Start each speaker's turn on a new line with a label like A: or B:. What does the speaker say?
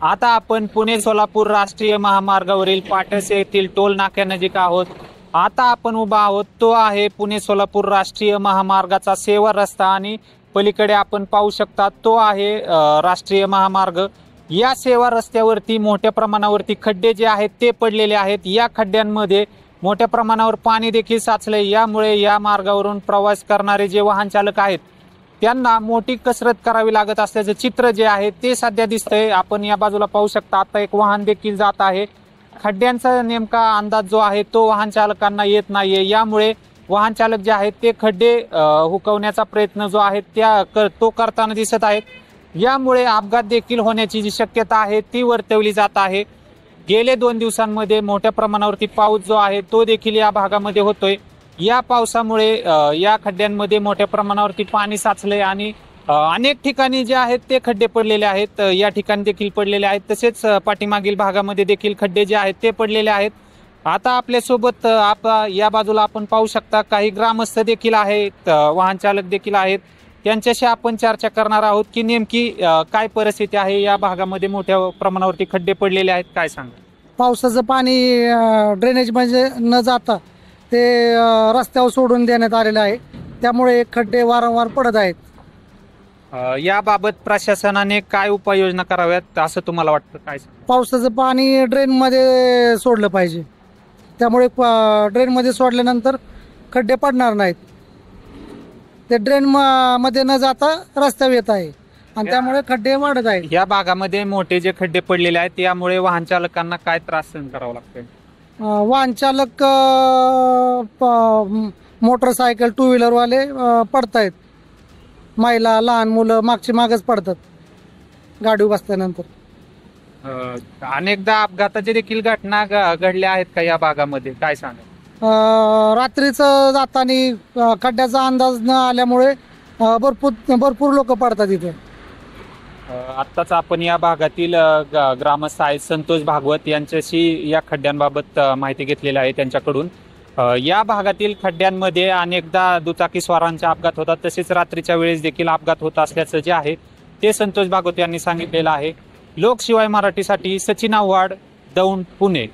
A: आता आपण पुणे सोलापूर राष्ट्रीय महामार्गावरील पाटस येथील टोल नाक्यानजीक आहोत. आता आपण उभा आहोत तो आहे पुणे सोलापूर राष्ट्रीय महामार्गाचा सेवा रस्ता आणि पलीकडे आपण पाहू शकता तो आहे राष्ट्रीय महामार्ग. या सेवा रस्त्यावरती मोठ्या प्रमाणावरती खड्डे जे आहेत ते पडलेले आहेत. या खड्ड्यांमध्ये मोठ्या प्रमाणावर पाणी देखील साचले. यामुळे या मार्गावरून प्रवास करणारे जे वाहन चालक आहेत त्यांना मोठी कसरत करावी लागत असल्याचं चित्र जे आहे ते सध्या दिसतंय. आपण या बाजूला पाहू शकता आता एक वाहन देखील जात आहे. खड्ड्यांचा नेमका अंदाज जो आहे तो वाहन चालकांना येत नाहीये. यामुळे वाहन चालक जे आहेत ते खड्डे हुकवण्याचा प्रयत्न जो आहे तो करताना दिसत आहेत. यामुळे अपघात देखील होण्याची जी शक्यता आहे ती वर्तवली जात आहे. गेले 2 दिवसांमध्ये मोठ्या प्रमाणावरती पाऊस जो आहे तो देखील या भागामध्ये होतोय. या पावसामुळे या खड्ड्यांमध्ये मोठ्या प्रमाणावरती पाणी साचले आणि अनेक ठिकाणी जे आहेत ते खड्डे पडलेले आहेत. या ठिकाणी देखील पडलेले आहेत. तसेच पाठीमागील भागामध्ये देखील खड्डे जे आहेत ते पडलेले आहेत. आता आपल्यासोबत या बाजूला आपण पाहू शकता काही ग्रामस्थ देखील आहेत, वाहन चालक देखील आहेत. त्यांच्याशी आपण चर्चा करणार आहोत की नेमकी काय परिस्थिती आहे या भागामध्ये. मोठ्या प्रमाणावरती खड्डे पडलेले आहेत, काय सांगा.
B: पावसाचं पाणी ड्रेनेज म्हणजे न जाता ते रस्त्यावर सोडून देण्यात आलेलं आहे. त्यामुळे खड्डे वारंवार पडत आहेत.
A: याबाबत प्रशासनाने काय उपाययोजना कराव्यात असं तुम्हाला वाटतं, काय सांगा.
B: पावसाचं पाणी ड्रेनमध्ये सोडलं पाहिजे. त्यामुळे ड्रेनमध्ये सोडल्यानंतर खड्डे पडणार नाहीत. ते ड्रेन मध्ये न जाता रस्त्यावर येत आहे आणि त्यामुळे खड्डे वाढत आहेत.
A: या भागामध्ये मोठे जे खड्डे पडलेले आहेत यामुळे वाहन चालकांना काय त्रास सहन करावा लागतोय.
B: वाहन चालक मोटरसायकल 2 व्हीलरवाले पडतायत. महिला लहान मुलं मागची मागच पडतात गाडी बसल्यानंतर.
A: अनेकदा अपघाताची देखील घटना घडल्या आहेत का या भागामध्ये, काय सांगा.
B: रात्रीचं जाताना खड्ड्याचा अंदाज न आल्यामुळे भरपूर लोक पडतात इथे.
A: आत्ताच आपण या भागातील ग्रामस्थ आहेत संतोष भागवत यांच्याशी या खड्ड्यांबाबत माहिती घेतलेली आहे त्यांच्याकडून. या भागातील खड्ड्यांमध्ये अनेकदा दुचाकी स्वारांचे अपघात होतात. तसेच रात्रीच्या वेळेस देखील अपघात होत असल्याचं जे आहे ते संतोष भागवत यांनी सांगितलेलं आहे. लोकशिवाय मराठीसाठी सचिन आव्हाड, दौंड, पुणे.